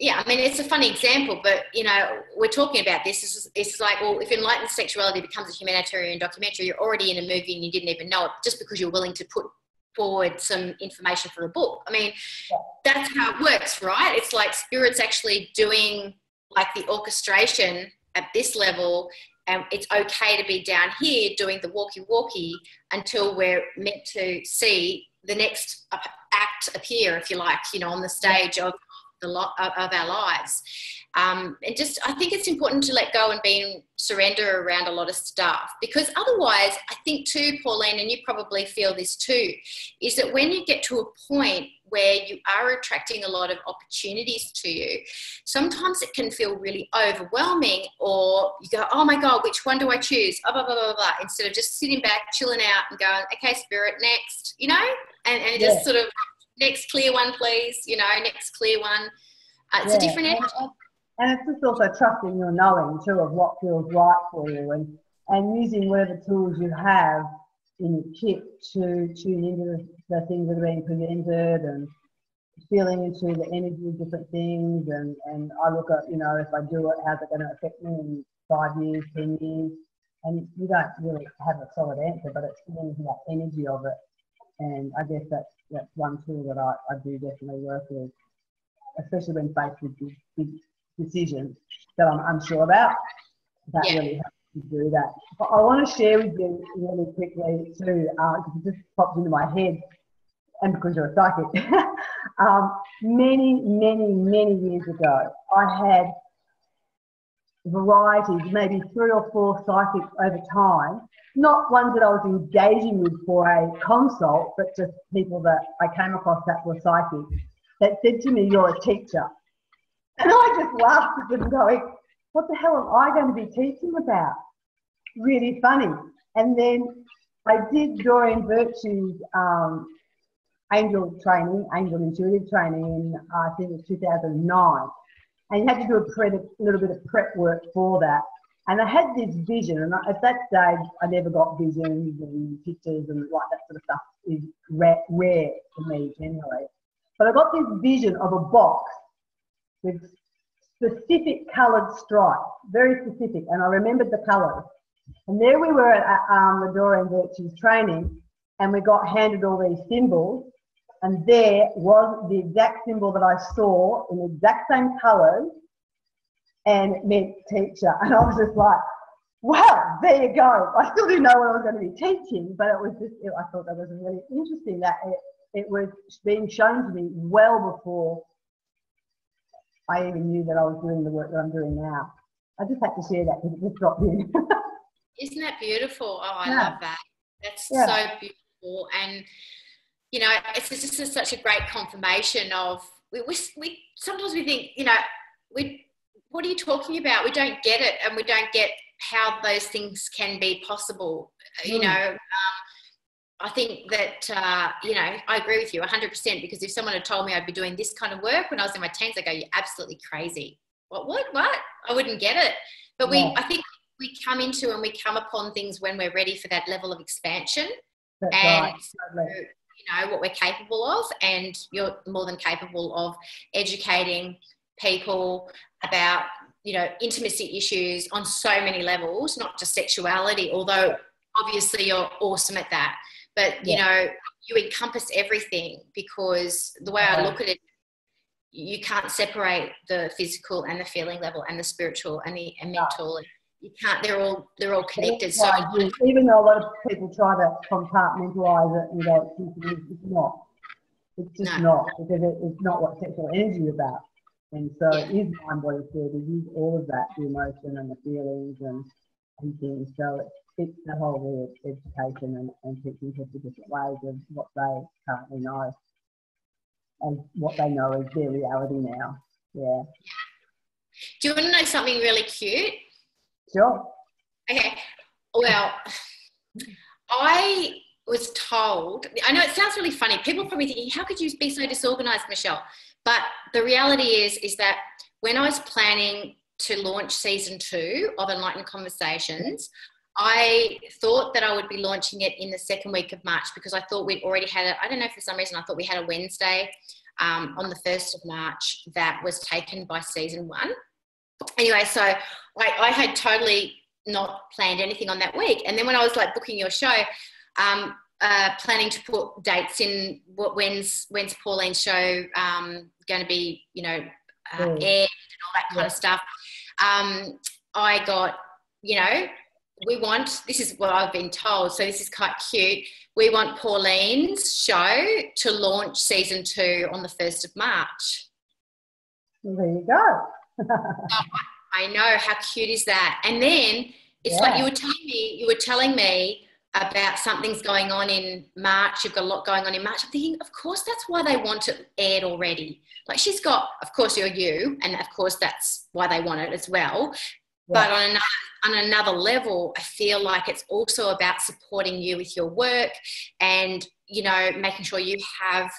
I mean, it's a funny example, but, you know, we're talking about this. It's like, well, if Enlightened Sexuality becomes a humanitarian documentary, you're already in a movie and you didn't even know it just because you're willing to put forward some information for a book. I mean, that's how it works, right? It's like Spirit's actually doing like the orchestration at this level, and it's okay to be down here doing the walkie-walkie until we're meant to see the next act appear, if you like, you know, on the stage of our lives. And just, I think it's important to let go and surrender around a lot of stuff, because otherwise, I think too, Pauline, and you probably feel this too, is that when you get to a point where you are attracting a lot of opportunities to you, sometimes it can feel really overwhelming, or you go, oh my God, which one do I choose? Blah, blah, blah, blah, blah, instead of just sitting back, chilling out and going, okay, Spirit, next, you know, and just sort of, next clear one, please, you know, next clear one. It's a different energy. And it's just also trusting your knowing too of what feels right for you, and using whatever tools you have in your kit to tune into the things that are being presented, and feeling into the energy of different things, and I look at, you know, if I do it, how's it going to affect me in 5 years, 10 years? And you don't really have a solid answer, but it's feeling into that energy of it. And I guess that's one tool that I do definitely work with, especially when faced with big decisions that I'm unsure about. That really helps to do that. But I want to share with you really quickly too, because it just popped into my head, and because you're a psychic. Many years ago, I had varieties, maybe 3 or 4 psychics over time, not ones that I was engaging with for a consult, but just people that I came across that were psychics, that said to me, "You're a teacher." And I just laughed at them going, what the hell am I going to be teaching about? Really funny. And then I did Doreen Virtue's angel intuitive training in, I think it was 2009. And you had to do a little bit of prep work for that. And I had this vision, and at that stage, I never got visions and pictures and like that sort of stuff is rare to me generally. But I got this vision of a box with specific coloured stripes, very specific, and I remembered the colours. And there we were at the Doreen Virtue's training, and we got handed all these symbols, and there was the exact symbol that I saw in the exact same colours, and it meant teacher. And I was just like, wow, there you go. I still didn't know what I was going to be teaching, but it was just, I thought that was really interesting that it was being shown to me well before I even knew that I was doing the work that I'm doing now. I just had to share that because it just dropped in. Isn't that beautiful? Oh, I love that. That's so beautiful. And, you know, it's just such a great confirmation of, we sometimes we think, you know, what are you talking about? We don't get it, and we don't get how those things can be possible. You know, I think that, you know, I agree with you 100%, because if someone had told me I'd be doing this kind of work when I was in my teens, I'd go, you're absolutely crazy. What? I wouldn't get it. But I think we come into and we come upon things when we're ready for that level of expansion. That's and, right. You know, what we're capable of, and you're more than capable of educating people about, you know, intimacy issues on so many levels, not just sexuality, although obviously you're awesome at that. But, you know, you encompass everything, because the way I look at it, you can't separate the physical and the feeling level and the spiritual and the mental. You can't, they're all connected. So even though a lot of people try to compartmentalise it and go, it's not. It's just not, because it's not what sexual energy is about. And so it is mind, body, spirit. It is all of that, the emotion and the feelings and things. So it's the whole education and teaching people different ways of what they currently know, and what they know is their reality now. Yeah. Do you want to know something really cute? Sure. Okay. Well, I was told, I know it sounds really funny. People are probably thinking, how could you be so disorganized, Michelle? But the reality is that when I was planning to launch season 2 of Enlightened Conversations, I thought that I would be launching it in the second week of March, because I thought we'd already had I don't know, for some reason I thought we had a Wednesday on the 1st of March that was taken by season 1. Anyway, so I had totally not planned anything on that week. And then when I was like booking your show, planning to put dates in when's Pauline's show going to be, you know, aired and all that kind of stuff. I got, you know, this is what I've been told, so this is quite cute. We want Pauline's show to launch season 2 on the 1st of March. Well, there you go. I know, how cute is that? And then it's like you were telling me about something's going on in March. You've got a lot going on in March. I'm thinking, of course, that's why they want it aired already. Like, she's got, of course, you're you, and of course that's why they want it as well. But on another level, I feel like it's also about supporting you with your work and, you know, making sure you have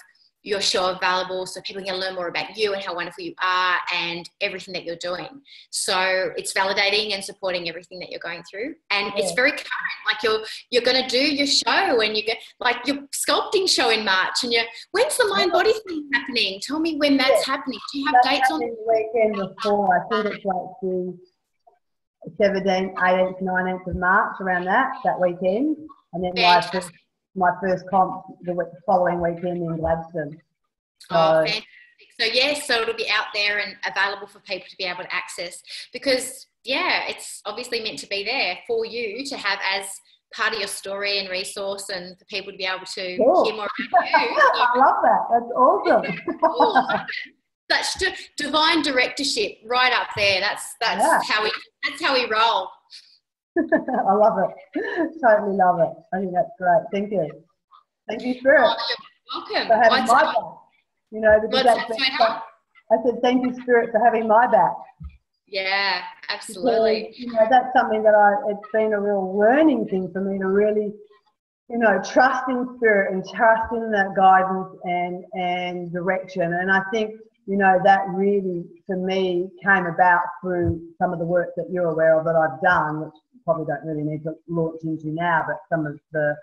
your show available so people can learn more about you and how wonderful you are and everything that you're doing. So it's validating and supporting everything that you're going through. And it's very current. Like you're going to do your show, and you get like your sculpting show in March, and when's the mind body thing happening? Tell me when that's happening. Do you have dates on? The weekend before, I think it's like the 17th, 18th, 19th of March, around that weekend. And then my first comp the following weekend in Gladstone. Fantastic. So yes, so it'll be out there and available for people to be able to access, because it's obviously meant to be there for you to have as part of your story and resource, and for people to be able to hear more about you. So, I love that. That's awesome. Such divine directorship right up there. That's how we roll. I love it. Totally love it. I think that's great. Thank you. Thank you, Spirit. Oh, you're welcome. For having my back. You know, I said thank you, Spirit, for having my back. Yeah, absolutely. Because, you know, that's something that it's been a real learning thing for me to really, you know, trust in Spirit and trust in that guidance and direction. And I think, you know, that really, for me, came about through some of the work that you're aware of that I've done, which probably don't really need to launch into now, but some of the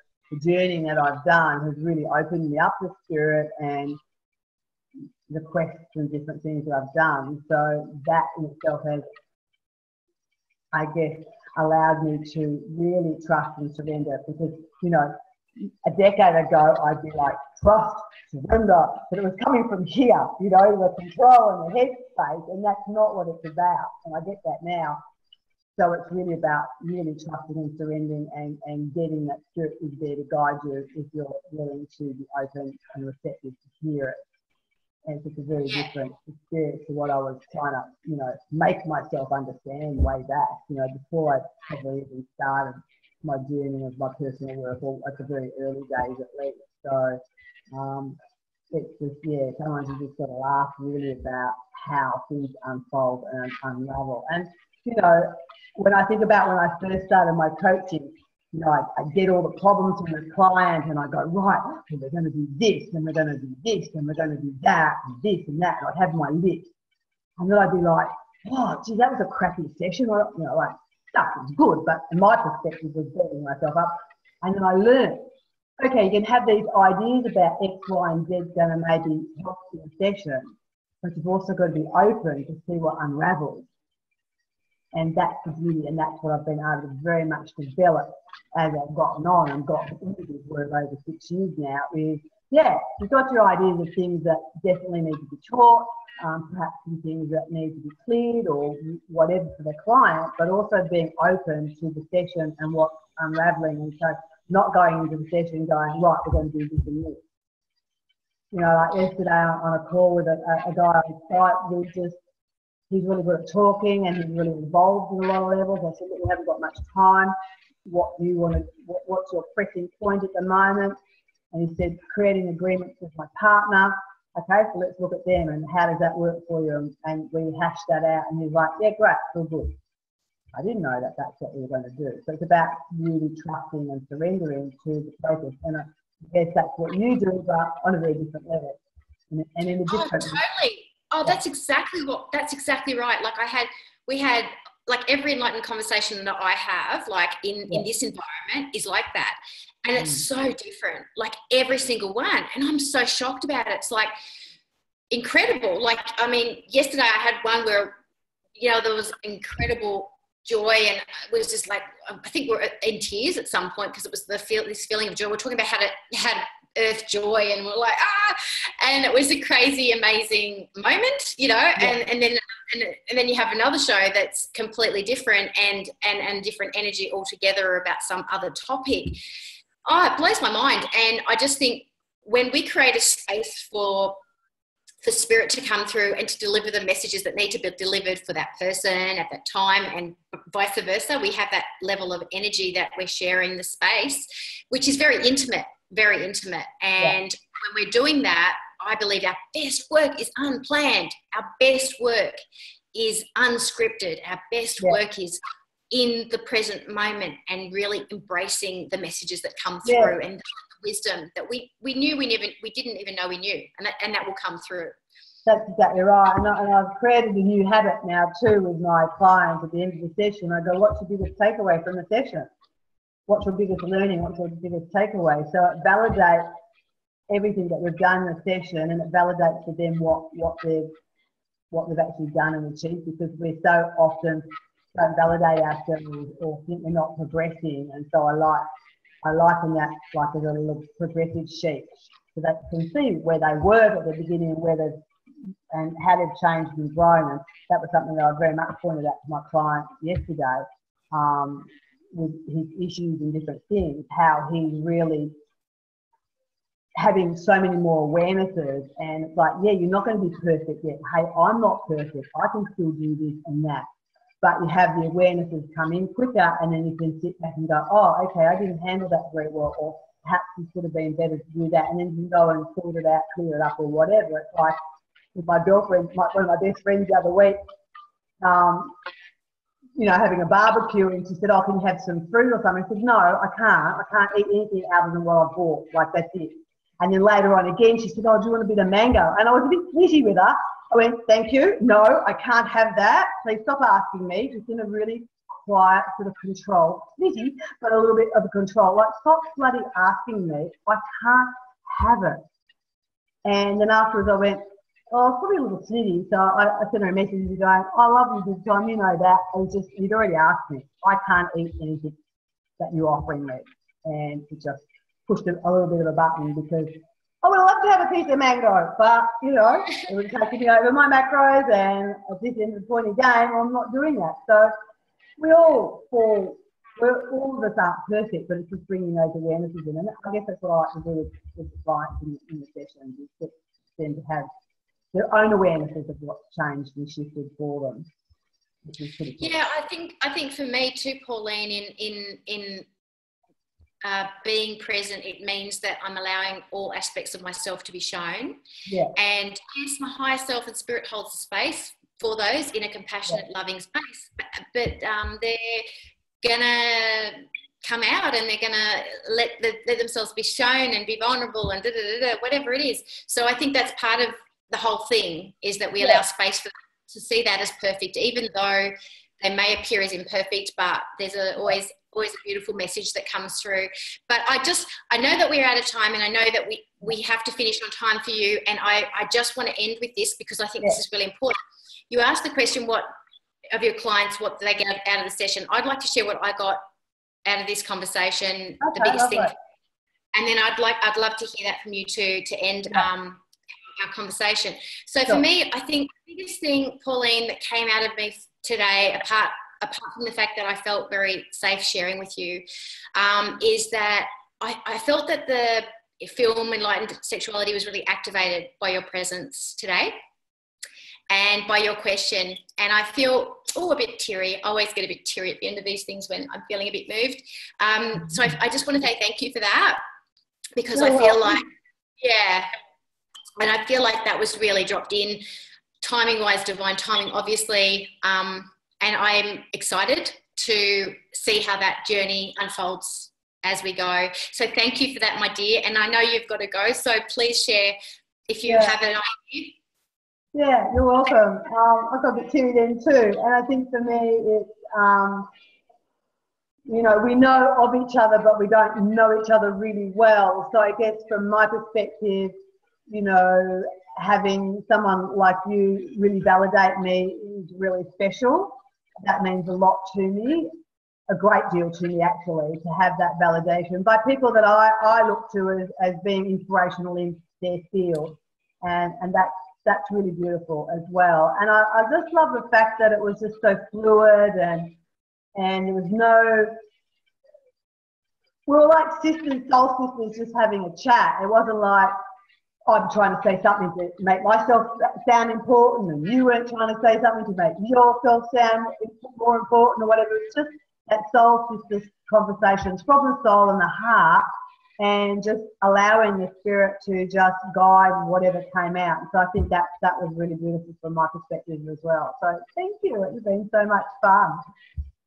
journeying that I've done has really opened me up to Spirit and the quests and different things that I've done. So that in itself has, I guess, allowed me to really trust and surrender, because, you know, a decade ago I'd be like, trust, surrender, but it was coming from here, you know, the control and the headspace, and that's not what it's about. And I get that now. So it's really about really trusting and surrendering and getting that Spirit is there to guide you if you're willing to be open and receptive to hear it. And it's a very different experience to what I was trying to, you know, make myself understand way back, you know, before I probably even started my journey of my personal work, or at the very early days at least. So it's just, sometimes you just got to laugh really about how things unfold and unravel. And, you know, when I think about when I first started my coaching, you know, I get all the problems from the client, and I go, right, well, we're going to do this, and we're going to do this, and we're going to do that, and this and that, and I'd have my list. And then I'd be like, oh, gee, that was a crappy session. Or, you know, like, stuff was good, but in my perspective was beating myself up. And then I learned, okay, you can have these ideas about X, Y, and Z going to maybe help in a session, but you've also got to be open to see what unravels. And that's the beauty, and that's what I've been able to very much develop as I've gotten on and got into this work over 6 years now. Is you've got your ideas of things that definitely need to be taught, perhaps some things that need to be cleared or whatever for the client, but also being open to the session and what's unraveling. And so not going into the session going, right, we're going to do this and this. You know, like yesterday on a call with a guy on site, he's really good at talking and he's really involved in a lot of levels. I said, look, we haven't got much time. What do you want to, what's your pressing point at the moment? And he said, creating agreements with my partner. Okay, so let's look at them and how does that work for you? And we hashed that out, and he's like, yeah, great, all good. I didn't know that that's what we were going to do. So it's about really trusting and surrendering to the process. And I guess that's what you do, but on a very different level. And in a different... Oh, totally. Oh, that's exactly right. Like we had like every enlightened conversation that I have, like in this environment is like that. And it's so different, like every single one. And I'm so shocked about it. It's like incredible. Like, I mean, yesterday I had one where, you know, there was incredible joy, and it was just like, I think we're in tears at some point because it was this feeling of joy. We're talking about how to earth joy, and we're like, and it was a crazy, amazing moment, you know, and then you have another show that's completely different and different energy altogether about some other topic. It blows my mind. And I just think when we create a space for Spirit to come through and to deliver the messages that need to be delivered for that person at that time, and vice versa, we have that level of energy that we're sharing the space, which is very intimate. And when we're doing that, I believe our best work is unplanned. Our best work is unscripted. Our best work is in the present moment and really embracing the messages that come through and wisdom that we didn't even know we knew, and that will come through. That's exactly right. And I've created a new habit now too with my clients at the end of the session. I go, what's your biggest takeaway from the session? What's your biggest learning? What's your biggest takeaway? So it validates everything that we've done in the session, and it validates for them what they've actually done and achieved, because we so often don't validate ourselves or think we're not progressing. And so I liken that like as a little progressive sheet, so that you can see where they were at the beginning and how they've changed and grown. And that was something that I very much pointed out to my client yesterday, with his issues and different things, how he's really having so many more awarenesses. And it's like, yeah, you're not going to be perfect yet. Hey, I'm not perfect. I can still do this and that. But you have the awarenesses come in quicker, and then you can sit back and go, oh, okay, I didn't handle that very well, or perhaps it could have been better to do that, and then you can go and sort it out, clear it up, or whatever. It's like with my girlfriend, one of my best friends the other week, having a barbecue, and she said, oh, can you have some fruit or something? I said, no, I can't eat anything other than what I bought, like that's it. And then later on again, she said, oh, do you want a bit of mango? And I was a bit squishy with her. I went, thank you. No, I can't have that. Please stop asking me. Just in a really quiet sort of control, squishy, but a little bit of a control. Like, stop bloody asking me. I can't have it. And then afterwards I went, oh, it's probably a little snitty. So I sent her a message going, I love you big time, you know that. And just, you'd already asked me. I can't eat anything that you're offering me. And it just pushed a little bit of a button, because I would love to have a piece of mango, but, it would take me over my macros, and at this end of the point of the game, I'm not doing that. So all of us aren't perfect, but it's just bringing those awarenesses in. And I guess that's what I like to do with the clients in the sessions, is get them to have their own awarenesses of what's changed and shifted for them. Which is pretty cool. Yeah, I think for me too, Pauline, in being present, it means that I'm allowing all aspects of myself to be shown. Yeah. And yes, my higher self and spirit holds the space for those in a compassionate, loving space. But they're gonna come out, and they're gonna let themselves be shown and be vulnerable and whatever it is. So I think that's part of the whole thing, is that we allow space for them to see that as perfect, even though they may appear as imperfect, but there's always a beautiful message that comes through. But I know that we're out of time, and I know that we have to finish on time for you. And I just want to end with this, because I think this is really important. You asked the question, what of your clients, what do they get out of the session? I'd like to share what I got out of this conversation, the biggest thing. And then I'd love to hear that from you too, to end our conversation. So for me, I think the biggest thing, Pauline, that came out of me today, apart from the fact that I felt very safe sharing with you, is that I felt that the film Enlightened Sexuality was really activated by your presence today and by your question. And I feel a bit teary. I always get a bit teary at the end of these things when I'm feeling a bit moved. So I just want to say thank you for that, because I feel like, and I feel like that was really dropped in, timing-wise, divine timing, obviously. And I'm excited to see how that journey unfolds as we go. So thank you for that, my dear. And I know you've got to go, so please share if you have an idea. Yeah, you're welcome. I got a bit teary then too. And I think for me, it's, we know of each other, but we don't know each other really well. So I guess from my perspective, having someone like you really validate me is really special. That means a lot to me, a great deal to me actually, to have that validation by people that I look to as being inspirational in their field. And that's really beautiful as well. And I just love the fact that it was just so fluid, and there was we were like sisters, soul sisters, just having a chat. It wasn't like I'm trying to say something to make myself sound important, and you weren't trying to say something to make yourself sound more important or whatever. It's just that soul sisters conversations from the soul and the heart, and just allowing the spirit to just guide whatever came out. So I think that was really beautiful from my perspective as well. So thank you. It's been so much fun.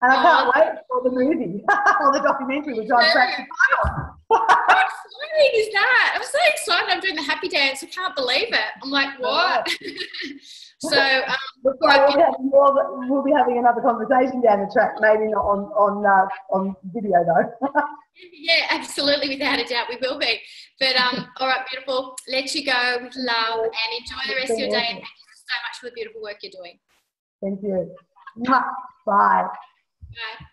And I can't wait for the movie or the documentary, which I'm practicing on. exciting is that? I'm so excited. I'm doing the happy dance. I can't believe it. I'm like, what? So, we'll be having another conversation down the track, maybe not on video though. Yeah, absolutely, without a doubt, we will be. But all right, beautiful. Let you go with love and enjoy the rest of your day. And thank you so much for the beautiful work you're doing. Thank you. Bye. Bye.